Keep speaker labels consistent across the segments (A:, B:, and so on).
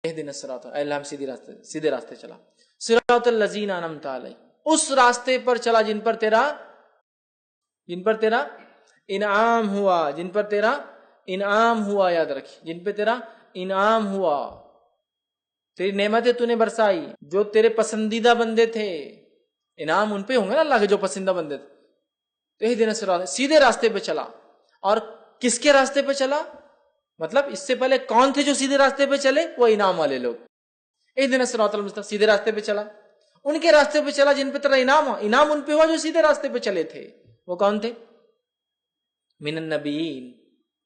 A: اہدنا الصراط، اے اللہ ہم سیدھے راستے چلا، صراط الذین انعمت علیہم، اس راستے پر چلا جن پر تیرا انعام ہوا، جن پر تیرا انعام ہوا، یاد رکھیں، جن پہ تیرا انعام ہوا، تیری نعمتیں تو نے برسائی، جو تیرے پسندیدہ بندے تھے، انعام ان پہ ہوں گے نا اللہ کے جو پسندیدہ بندے تھے، تو اہدنا الصراط، سیدھے راستے پہ چلا۔ اور کس کے راستے پہ چلا؟ مطلب اس سے پہلے کون تھے جو سیدھے راستے پہ چلے؟ وہ انعام والے لوگ، اہدنا الصراط المستقیم، سیدھے راستے پہ چلا، ان کے راستے پہ چلا جن پہ تیرا انعام ہوا، انعام ان پہ ہوا جو سیدھے راستے پہ چلے تھے۔ وہ کون تھے؟ من النبیین،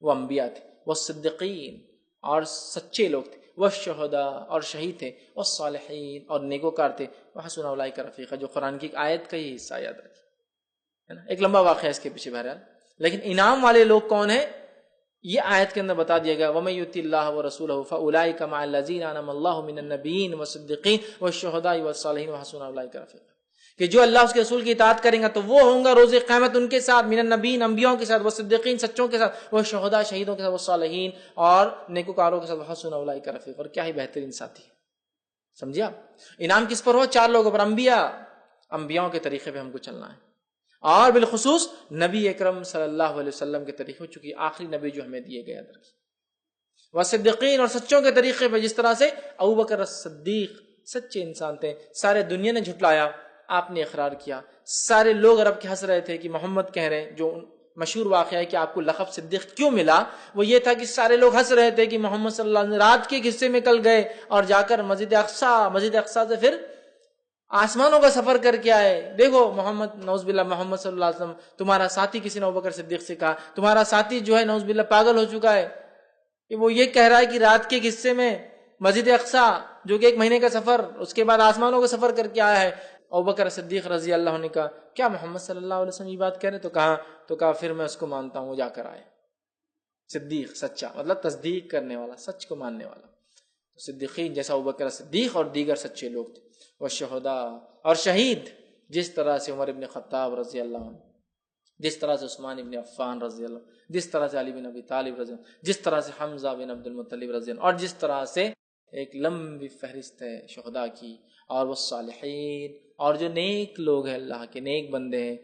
A: وہ انبیاء تھے، والصدیقین، اور سچے لوگ تھے، والشہداء، اور شہید تھے، والصالحین، اور نیکوکار تھے، وحسن اولئک رفیقا، جو قرآن کی ایک آیت کا یہ حصہ یاد رکھیں، ہے نا، ایک لمبا واقعہ ہے اس کے پیچھے بہرحال، لیکن انعام والے لوگ کون ہیں یہ آیت کے اندر بتا دیا گیا، وَمَن يُطِعِ اللَّهَ وَرَسُولَهُ فَأُولَٰئِكَ مَعَ الَّذِينَ أَنْعَمَ اللَّهُ مِنَ النَّبِيِّينَ وَالصِّدِّيقِينَ وَالشُّهَدَاءِ وَالصَّالِحِينَ وَحَسُنَ أُولَٰئِكَ رَفِيقًا، کہ جو اللہ اس کے رسول کی اطاعت کریں گا تو وہ ہوں گا روز قیامت ان کے ساتھ، من النبیین، انبیاءوں کے ساتھ، والصدیقین، سچوں کے ساتھ، والشہداء، شہیدوں کے ساتھ، والصالحین، اور نیکوکاروں کے ساتھ، وحسن اولئک رفیقا، اور کیا ہی بہترین ساتھی ہے۔ سمجھے آپ؟ انعام کس پر ہو؟ چار لوگوں پر، انبیاءوں کے طریقے پہ ہم کو چلنا ہے، اور بالخصوص نبی اکرم صلی اللہ علیہ وسلم کے طریقے، چونکہ آخری نبی جو ہمیں دیے گئے ہیں، وصدیقین، اور سچوں کے طریقے پہ، جس طرح سے ابوبکر الصدیق سچے انسان تھے، سارے دنیا نے جھٹلایا، آپ نے اقرار کیا، سارے لوگ عرب کے ہنس رہے تھے کہ محمد کہہ رہے ہیں، جو مشہور واقعہ ہے کہ آپ کو لقب صدیق کیوں ملا، وہ یہ تھا کہ سارے لوگ ہنس رہے تھے کہ محمد صلی اللہ علیہ وسلم رات کے حصے میں کل گئے اور جا کر مسجد اقصیٰ سے پھر آسمانوں کا سفر کر کے آئے، دیکھو محمد، نعوذ باللہ، محمد صلی اللہ علیہ وسلم تمہارا ساتھی، کسی نے ابوبکر صدیق سے کہا تمہارا ساتھی جو ہے نعوذ باللہ پاگل ہو چکا ہے، کہ وہ یہ کہہ رہا ہے کہ رات کے حصے میں مسجد اقصیٰ جو کہ 1 مہینے کا سفر، اس کے بعد آسمانوں کا سفر کر کے آیا ہے۔ ابوبکر صدیق رضی اللہ عنہ نے کہا کیا محمد صلی اللہ علیہ وسلم یہ بات کہہ رہے؟ تو کہا پھر میں اس کو مانتا ہوں، وہ جا کر آئے۔ صدیق سچا مطلب تصدیق کرنے والا، سچ کو ماننے والا، صدیقین جیسا ابوبکر صدیق اور دیگر سچے لوگ تھے، والشہداء، اور شہید، جس طرح سے عمر ابن خطاب رضی اللہ عنہ، جس طرح سے عثمان ابن عفان رضی اللہ عنہ، جس طرح سے علی بن ابی طالب رضی اللہ عنہ، جس طرح سے حمزہ بن عبد المطلب رضی اللہ عنہ، اور جس طرح سے ایک لمبی فہرست ہے شہداء کی، اور وہ صالحین، اور جو نیک لوگ ہیں، اللہ کے نیک بندے ہیں،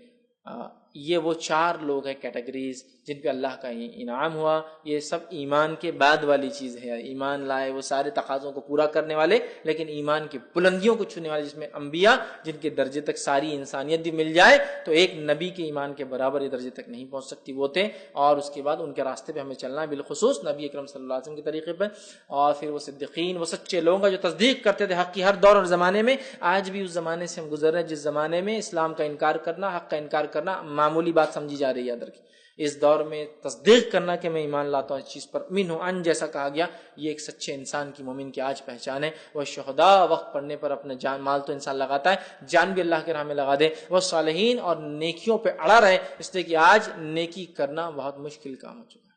A: یہ وہ 4 لوگ ہیں کیٹیگریز جن پہ اللہ کا انعام ہوا۔ یہ سب ایمان کے بعد والی چیز ہے، ایمان لائے، وہ سارے تقاضوں کو پورا کرنے والے، لیکن ایمان کی بلندیوں کو چھونے والے، جس میں انبیاء جن کے درجے تک ساری انسانیت بھی مل جائے تو ایک نبی کے ایمان کے برابر یہ درجے تک نہیں پہنچ سکتی، وہ تھے، اور اس کے بعد ان کے راستے پہ ہمیں چلنا ہے، بالخصوص نبی اکرم صلی اللہ علیہ وسلم کے طریقے پہ، اور پھر وہ صدیقین، وہ سچے لوگوں کا جو تصدیق کرتے تھے حق کی ہر دور اور زمانے میں۔ آج بھی اس زمانے سے ہم گزر رہے ہیں جس زمانے میں اسلام کا انکار کرنا، حق کا انکار کرنا معمولی بات سمجھی جا رہی ہے، یاد رکھیں۔ اس دور میں تصدیق کرنا کہ میں ایمان لاتا ہوں اس چیز پر، منہ ان جیسا کہا گیا، یہ ایک سچے انسان کی، مومن کی آج پہچان ہے۔ وہ شہداء، وقت پڑنے پر اپنا جان مال تو انسان لگاتا ہے، جان بھی اللہ کے راہ میں لگا دے۔ وہ صالحین، اور نیکیوں پہ اڑا رہے، اس لیے کہ آج نیکی کرنا بہت مشکل کام ہو چکا ہے۔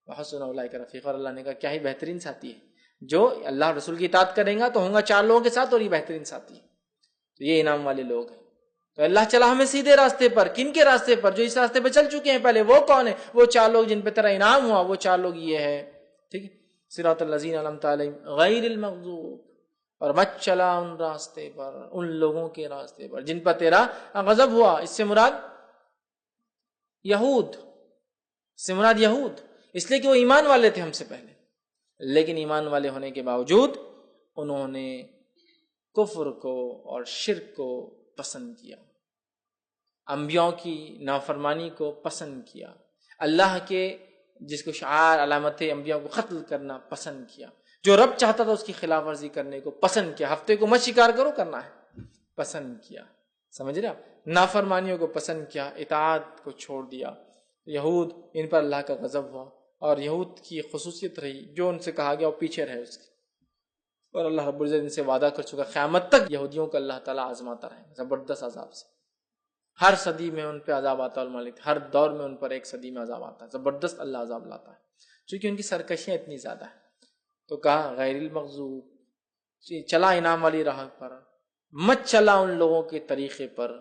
A: وحسن اولئک رفیقا، اور اللہ نے کہا کیا ہی بہترین ساتھی ہے، جو اللہ رسول کی اطاعت کریں گا تو ہوں گا 4 لوگوں کے ساتھ، اور یہ بہترین ساتھی ہے، تو یہ انعام والے لوگ ہیں۔ تو اللہ چلا ہمیں سیدھے راستے پر، کن کے راستے پر؟ جو اس راستے پہ چل چکے ہیں پہلے، وہ کون ہے؟ وہ 4 لوگ جن پہ تیرا انعام ہوا، وہ 4 لوگ یہ ہے، ٹھیک ہے، صراط الذین انعمت علیہم غیر المغضوب، اور مت چلا ان راستے پر، ان لوگوں کے راستے پر جن پر تیرا غضب ہوا۔ اس سے مراد یہود، اس سے مراد یہود، اس لیے کہ وہ ایمان والے تھے ہم سے پہلے، لیکن ایمان والے ہونے کے باوجود انہوں نے کفر کو اور شرک کو پسند کیا، انبیاء کی نافرمانی کو پسند کیا، اللہ کے جس کو شعار علامت انبیاء کو قتل کرنا پسند کیا، جو رب چاہتا تھا اس کی خلاف ورزی کرنے کو پسند کیا، ہفتے کو مت شکار کرو کرنا ہے پسند کیا، سمجھ رہے آپ، نافرمانیوں کو پسند کیا، اطاعت کو چھوڑ دیا۔ یہود، ان پر اللہ کا غضب ہوا، اور یہود کی خصوصیت رہی جو ان سے کہا گیا وہ پیچھے رہے اس کے، اور اللہ رب العزت ان سے وعدہ کر چکا قیامت تک یہودیوں کو اللہ تعالیٰ آزماتا رہے زبردست عذاب سے، ہر صدی میں ان پہ عذاب آتا ہے، الملک ہر دور میں ان پر ایک صدی میں عذاب آتا ہے، زبردست اللہ عذاب لاتا ہے، چونکہ ان کی سرکشیاں اتنی زیادہ ہیں۔ تو کہا غیر المغضوب، چلا انعام والی راہ پر، مت چلا ان لوگوں کے طریقے پر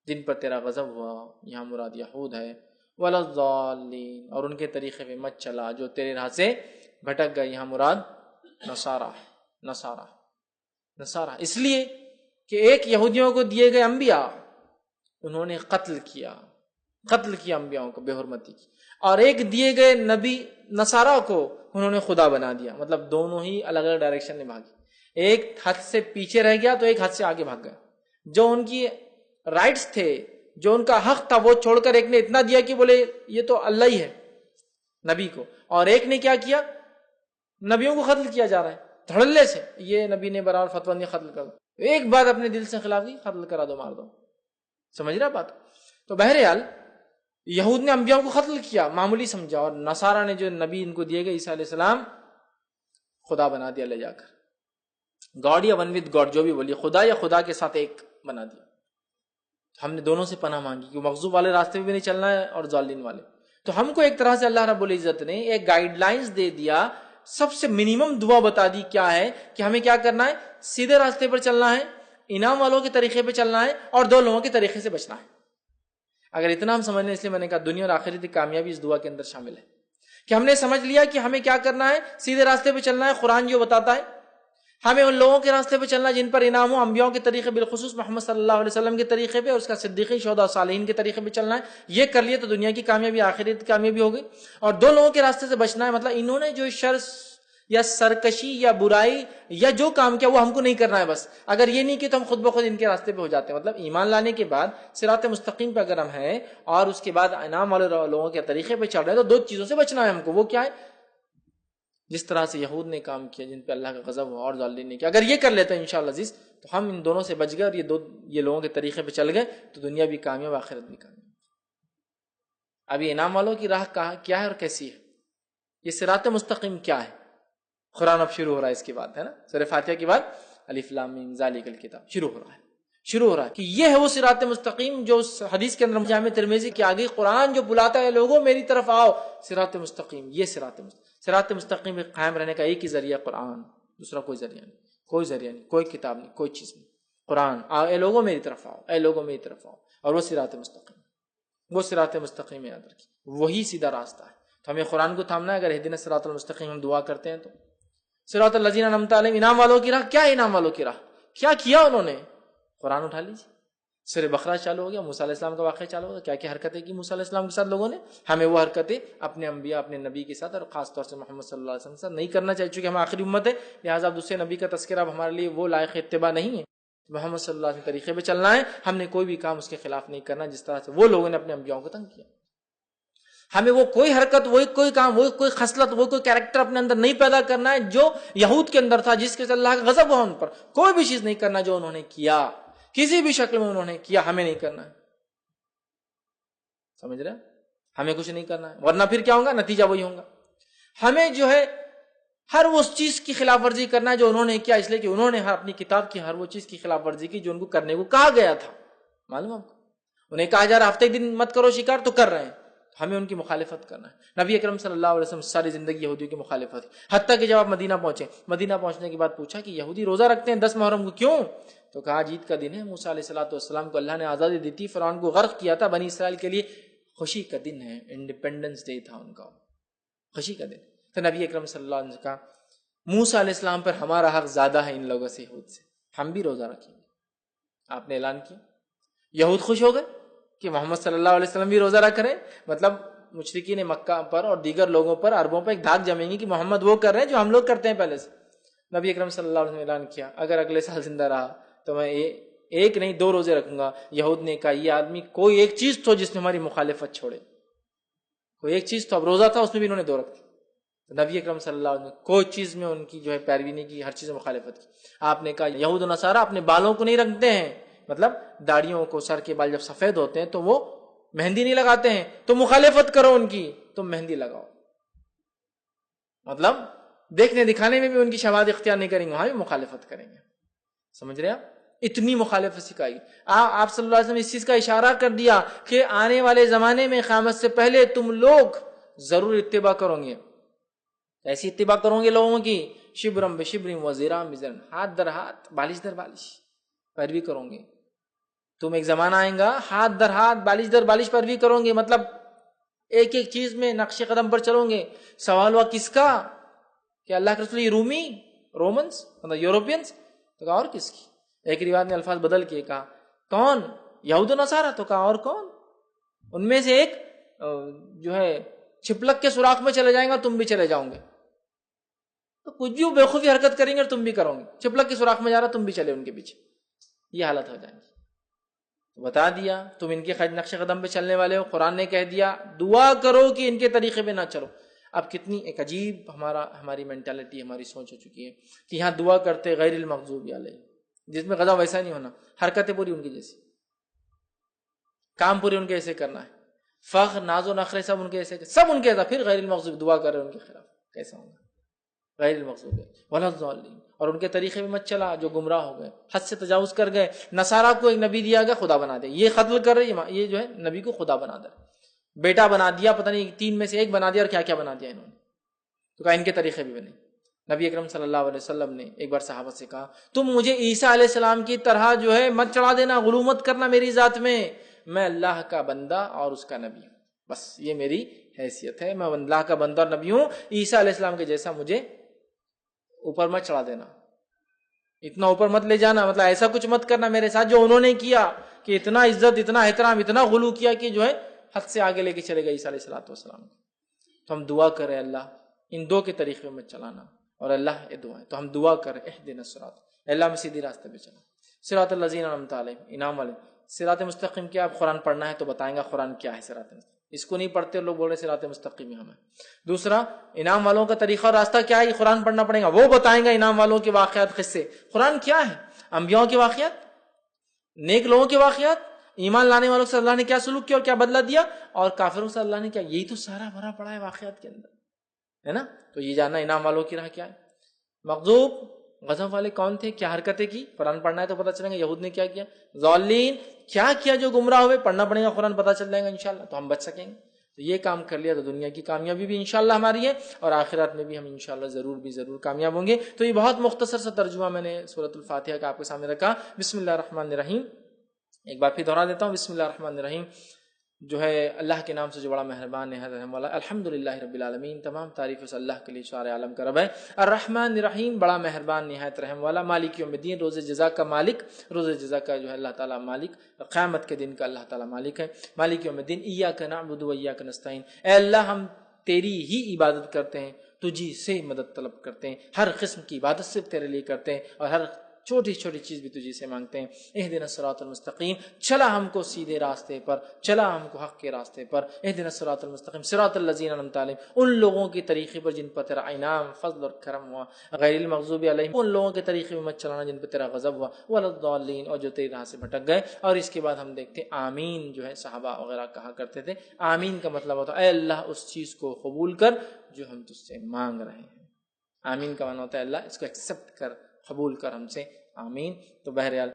A: جن پر تیرا غضب ہوا، یہاں مراد یہود ہے، ولا الضالین، اور ان کے طریقے پہ مت چلا جو تیرے راہ سے بھٹک گئے، یہاں مراد نصارہ ہے۔ نصارہ اس لیے کہ ایک یہودیوں کو دیے گئے انبیاء انہوں نے قتل کیا انبیاءوں کو بے حرمتی کی، اور ایک دیے گئے نبی نصارہ کو انہوں نے خدا بنا دیا. مطلب دونوں ہی الگ الگ ڈائریکشن میں بھاگے، ایک حد سے پیچھے رہ گیا تو ایک حد سے آگے بھاگ گیا. جو ان کی رائٹس تھے، جو ان کا حق تھا، وہ چھوڑ کر ایک نے اتنا دیا کہ بولے یہ تو اللہ ہی ہے نبی کو، اور ایک نے کیا کیا، نبیوں کو قتل کیا جا رہا ہے دھڑلے سے. یہ نبی نے برابر فتویٰ نہیں قتل کر دو، ایک بات اپنے دل سے خلاف کی، قتل کرا دو، مار دو. سمجھ رہا بات؟ تو بہرحال یہود نے انبیاء کو قتل کیا، معمولی سمجھا، اور نصارہ نے جو نبی ان کو دیے گئے عیسیٰ علیہ السلام خدا بنا دیا لے جا کر. گاڈ یا ون ود گاڈ جو بھی بولیے، خدا یا خدا کے ساتھ ایک بنا دیا. ہم نے دونوں سے پناہ مانگی کہ مغضوب والے راستے بھی نہیں چلنا ہے اور ضالین والے. تو ہم کو ایک طرح سے اللہ رب العزت نے ایک گائیڈ لائنز دے دیا، سب سے منیمم دعا بتا دی کیا ہے کہ ہمیں کیا کرنا ہے، سیدھے راستے پر چلنا ہے، انعام والوں کے طریقے پہ چلنا ہے، اور دو لوگوں کے طریقے سے بچنا ہے. اگر اتنا ہم سمجھ لیں، اس لیے میں نے کہا دنیا اور آخرت کی کامیابی اس دعا کے اندر شامل ہے کہ ہم نے سمجھ لیا کہ ہمیں کیا کرنا ہے، سیدھے راستے پہ چلنا ہے. قرآن جو بتاتا ہے ہمیں ان لوگوں کے راستے پہ چلنا جن پر انعام ہو، انبیاء کے طریقے، بالخصوص محمد صلی اللہ علیہ وسلم کے طریقے پہ، اور اس کا صدیقین، شہداء، صالحین کے طریقے پہ چلنا ہے. یہ کر لیے تو دنیا کی کامیابی، آخرت کی کامیابی ہوگی. اور دو لوگوں کے راستے سے بچنا ہے، مطلب انہوں نے جو شر یا سرکشی یا برائی یا جو کام کیا وہ ہم کو نہیں کرنا ہے. بس اگر یہ نہیں کہ تو ہم خود بخود ان کے راستے پہ ہو جاتے ہیں. مطلب ایمان لانے کے بعد صراط مستقیم پہ اگر ہم ہیں اور اس کے بعد انعام والے لوگوں کے طریقے پہ چل رہے ہیں، تو دو چیزوں سے بچنا ہے ہم کو. وہ کیا ہے؟ جس طرح سے یہود نے کام کیا جن پہ اللہ کا غضب ہوا، اور ضالین نے کیا. اگر یہ کر لیتے ہیں انشاءاللہ عزیز تو ہم ان دونوں سے بچ گئے، اور یہ لوگوں کے طریقے پہ چل گئے تو دنیا بھی کامیاب، آخرت بھی کامیاب. ابھی انعام والوں کی راہ کیا ہے اور کیسی ہے؟ یہ صراط مستقیم کیا ہے؟ قرآن اب شروع ہو رہا ہے اس کے بعد، ہے نا، سورہ فاتحہ کے بعد الف لام میم ذالک الکتاب شروع ہو رہا ہے کہ یہ ہے وہ صراط مستقیم جو حدیث کے اندر جامع ترمذی کے آگے قرآن جو بلاتا ہے لوگوں میری طرف آؤ، صراط مستقیم. یہ صراط مستقیم پہ قائم رہنے کا ایک ہی ذریعہ قرآن، دوسرا کوئی ذریعہ نہیں، کوئی کتاب نہیں، کوئی چیز نہیں. قرآن اے لوگوں میری طرف آؤ، اور وہ صراط مستقیم یاد رکھیں، وہی سیدھا راستہ ہے. تو ہمیں قرآن کو تھامنا ہے. اگر اہدنا الصراط المستقیم ہم دعا کرتے ہیں تو صراط الذین انعمت علیہم، انعام والوں کی راہ. کیا ہے انعام والوں کی راہ؟ کیا کیا انہوں نے؟ قرآن اٹھا لیجیے، سورہ بقرہ چالو ہو گیا، موسیٰ علیہ السلام کا واقعہ چالو ہو گیا. کیا حرکتیں کی موسیٰ علیہ السلام کے ساتھ لوگوں نے؟ ہمیں وہ حرکتیں اپنے انبیاء، اپنے نبی کے ساتھ، اور خاص طور سے محمد صلی اللہ علیہ وسلم کے ساتھ نہیں کرنا چاہیے. چونکہ ہم آخری امت ہے، لہٰذا اب دوسرے نبی کا تذکرہ اب ہمارے لیے وہ لائق اتباع نہیں ہے. محمد صلی اللہ علیہ وسلم طریقے پہ چلنا ہے. ہم نے کوئی بھی کام اس کے خلاف نہیں کرنا جس طرح سے وہ لوگوں نے اپنے انبیاءوں کو تنگ کیا. ہمیں وہ کوئی حرکت، وہ کوئی کام، وہ کوئی خصلت، وہ کوئی کیریکٹر اپنے اندر نہیں پیدا کرنا ہے جو یہود کے اندر تھا، جس کے اللہ کا غضب ہوا ان پر. کوئی بھی چیز نہیں کرنا جو انہوں نے کیا، کسی بھی شکل میں انہوں نے کیا، ہمیں نہیں کرنا ہے. سمجھ رہے ہیں؟ ہمیں کچھ نہیں کرنا ہے، ورنہ پھر کیا ہوگا؟ نتیجہ وہی ہوگا. ہمیں جو ہے ہر اس چیز کی خلاف ورزی کرنا ہے جو انہوں نے کیا، اس لیے کہ انہوں نے اپنی کتاب کی ہر وہ چیز کی خلاف ورزی کی جو ان کو کرنے کو کہا گیا تھا. معلوم آپ کو، انہیں کہا جا رہا ہفتے دن مت کرو شکار، تو کر رہے ہیں. ہمیں ان کی مخالفت کرنا ہے. نبی اکرم صلی اللہ علیہ وسلم ساری زندگی یہودیوں کی مخالفت، حتیٰ کہ جب آپ مدینہ پہنچے، مدینہ پہنچنے کے بعد پوچھا کہ یہودی روزہ رکھتے ہیں 10 محرم کو، کیوں؟ تو کہا عید کا دن ہے، موسیٰ علیہ السلام کو اللہ نے آزادی دی تھی، فرعون کو غرق کیا تھا، بنی اسرائیل کے لیے خوشی کا دن ہے، انڈیپینڈنس ڈے تھا ان کا، خوشی کا دن. تو نبی اکرم صلی اللہ علیہ وسلم نے کہا موسیٰ علیہ السلام پر ہمارا حق زیادہ ہے ان لوگوں سے، یہود سے، ہم بھی روزہ رکھیں گے. آپ نے اعلان کیا، یہود خوش ہو گئے کہ محمد صلی اللہ علیہ وسلم بھی روزہ رکھ رہے ہیں. مطلب مشرکین مکہ پر اور دیگر لوگوں پر، عربوں پر ایک دھاگ جمیں گی کہ محمد وہ کر رہے ہیں جو ہم لوگ کرتے ہیں پہلے سے. نبی اکرم صلی اللہ علیہ وسلم نے اعلان کیا اگر اگلے سال زندہ رہا تو میں ایک نہیں 2 روزے رکھوں گا. یہود نے کہا یہ آدمی کوئی ایک چیز تو جس نے ہماری مخالفت چھوڑے، کوئی ایک چیز تو. اب روزہ تھا، اس میں بھی انہوں نے 2 رکھے. نبی اکرم صلی اللہ علیہ وسلم نے کوئی چیز میں ان کی جو ہے پیروی نہیں کی، ہر چیز میں مخالفت کی. آپ نے کہا یہود و نصارہ اپنے بالوں کو نہیں رکھتے ہیں، مطلب داڑھیوں کو، سر کے بال جب سفید ہوتے ہیں تو وہ مہندی نہیں لگاتے ہیں، تو مخالفت کرو ان کی، تم مہندی لگاؤ. مطلب دیکھنے دکھانے میں بھی ان کی شواہد اختیار نہیں کریں گے، وہاں بھی مخالفت کریں گے. سمجھ رہے آپ؟ اتنی مخالفت سکھائی. آپ صلی اللہ علیہ وسلم نے اس چیز کا اشارہ کر دیا کہ آنے والے زمانے میں قیامت سے پہلے تم لوگ ضرور اتباع کرو گے. ایسی اتباع کرو گے لوگوں کی، شبرم بشبرم وزیرام بزرم، ہاتھ در ہاتھ، بالش در بالش پیروی کرو گے. تم ایک زمانہ آئیں گا ہاتھ در ہاتھ، بالش در بالش پیروی کرو گے، مطلب ایک ایک چیز میں نقش قدم پر چلو گے. سوال ہوا کس کا؟ کہ اللہ کے رسول یہ رومی رومنس مطلب یورپینس؟ تو کہا اور کس کی؟ ایک روایت نے الفاظ بدل کے کہا کون؟ یہود و نصارہ؟ تو کہا اور کون؟ ان میں سے ایک جو ہے چھپلک کے سوراخ میں چلے جائیں گا، تم بھی چلے جاؤں گے، تو کچھ بھی بے خوفی حرکت کریں گے اور تم بھی کرو گے، چھپلک کے سوراخ میں جا رہا تم بھی چلے ان کے پیچھے، یہ حالت ہو جائے گی۔ بتا دیا تم ان کے نقش قدم پہ چلنے والے ہو، قرآن نے کہہ دیا دعا کرو کہ ان کے طریقے پہ نہ چلو۔ اب کتنی ایک عجیب ہماری مینٹالٹی، ہماری سوچ ہو چکی ہے کہ یہاں دعا کرتے غیر المغضوب علیہ، جس میں غضب ویسا نہیں ہونا، حرکتیں پوری ان کی جیسی، کام پورے ان کے ایسے کرنا ہے، فخر ناز و نخرے سب ان کے ایسے، سب ان کے ایسا، پھر غیر المغضوب دعا کر رہے ان کے خلاف، کیسا ہوگا؟ غیر المغضوب ولا الضالین، اور ان کے طریقے میں مت چلا جو گمراہ ہو گئے، حد سے تجاوز کر گئے۔ نصارہ کو ایک نبی دیا گیا خدا بنا دے، یہ قتل کر رہے، یہ جو ہے نبی کو خدا بنا دے، بیٹا بنا دیا، پتہ نہیں 3 میں سے 1 بنا دیا، اور کیا کیا بنا دیا انہوں نے، تو کہا ان کے طریقے بھی بنے۔ نبی اکرم صلی اللہ علیہ وسلم نے ایک بار صحابہ سے کہا تم مجھے عیسیٰ علیہ السلام کی طرح جو ہے مت چڑھا دینا، غلو مت کرنا میری ذات میں اللہ کا بندہ اور اس کا نبی ہوں، بس یہ میری حیثیت ہے، میں اللہ کا بندہ اور نبی ہوں، عیسیٰ علیہ السلام کے جیسا مجھے اوپر مت چڑھا دینا، اتنا اوپر مت لے جانا، مطلب ایسا کچھ مت کرنا میرے ساتھ جو انہوں نے کیا، کہ اتنا عزت، اتنا احترام، اتنا غلو کیا کہ جو ہے حد سے آگے لے کے چلے گئے عیسیٰ علیہ السلام۔ تو ہم دعا کریں اللہ ان 2 کے طریقے میں چلانا، اور اللہ یہ دعا ہے، تو ہم دعا کریں اہدنا الصراط، اللہ میں سیدھی راستے پہ چلا، صراط الذین انعمت علیہم، انعام والے۔ صراط مستقیم کیا؟ آپ قرآن پڑھنا ہے تو بتائیں گا قرآن کیا ہے صراط مستقیم، اس کو نہیں پڑھتے لوگ بول رہے صراط مستقیم ہمیں۔ دوسرا انعام والوں کا طریقہ اور راستہ کیا ہے، یہ قرآن پڑھنا پڑے گا، وہ بتائیں گا انعام والوں کے واقعات، قصے۔ قرآن کیا ہے؟ انبیاء کے واقعات، نیک لوگوں کے واقعات، ایمان لانے والوں سے اللہ نے کیا سلوک کیا اور کیا بدلہ دیا، اور کافروں سے اللہ نے کیا، یہی تو سارا بھرا پڑا ہے واقعات کے اندر، ہے نا؟ تو یہ جاننا انعام والوں کی راہ کیا ہے۔ مغضوب غضب والے کون تھے، کیا حرکتیں کی، قرآن پڑھنا ہے تو پتہ چلے گا یہود نے کیا کیا، ضالین کیا کیا جو گمراہ ہوئے، پڑھنا پڑے گا قرآن، پتہ چل جائے گا انشاءاللہ، تو ہم بچ سکیں گے۔ تو یہ کام کر لیا تو دنیا کی کامیابی بھی انشاءاللہ ہماری ہے، اور آخرات میں بھی ہم انشاءاللہ ضرور کامیاب ہوں گے۔ تو یہ بہت مختصر سا ترجمہ میں نے سورۃ الفاتحہ کا آپ کے سامنے رکھا۔ بسم اللہ الرحمن الرحیم، ایک بار پھر دہرا دیتا ہوں، بسم اللہ الرحمن الرحیم، جو ہے اللہ کے نام سے جو بڑا مہربان نہایت رحم والا، الحمدللہ رب العالمین، تمام تعریف اس اللہ کے لیے سارے عالم کا رب ہے، الرحمن الرحیم، بڑا مہربان نہایت رحم والا، مالک یوم الدین، روز جزا کا مالک، روز جزا کا جو ہے اللہ تعالیٰ مالک، قیامت کے دن کا اللہ تعالیٰ مالک ہے، مالک یوم الدین، ایاک نعبد و ایاک نستعین، اے اللہ ہم تیری ہی عبادت کرتے ہیں، تجھی سے مدد طلب کرتے ہیں، ہر قسم کی عبادت صرف تیرے لیے کرتے ہیں، اور ہر چھوٹی چھوٹی چیز بھی تجھی سے مانگتے ہیں۔ اہدنا الصراط المستقیم، چلا ہم کو سیدھے راستے پر، چلا ہم کو حق کے راستے پر، اہدنا الصراط المستقیم صراط الذین انعمت علیہم، ان لوگوں کے طریقے پر جن پر تیرا انعام، فضل اور کرم ہوا، غیر المغضوب علیہم، ان لوگوں کے طریقے میں مت چلانا جن پر تیرا غضب ہوا، ولا الضالین، اور جو تیری راہ سے بھٹک گئے۔ اور اس کے بعد ہم دیکھتے آمین، جو ہے صحابہ وغیرہ کہا کرتے تھے، آمین کا مطلب ہوتا ہے اے اللہ اس چیز کو قبول کر جو ہم تجھ سے مانگ رہے ہیں۔ آمین کا معنی ہوتا ہے اللہ اس کو ایکسیپٹ کر، قبول کر ہم سے، آمین۔ تو بہرحال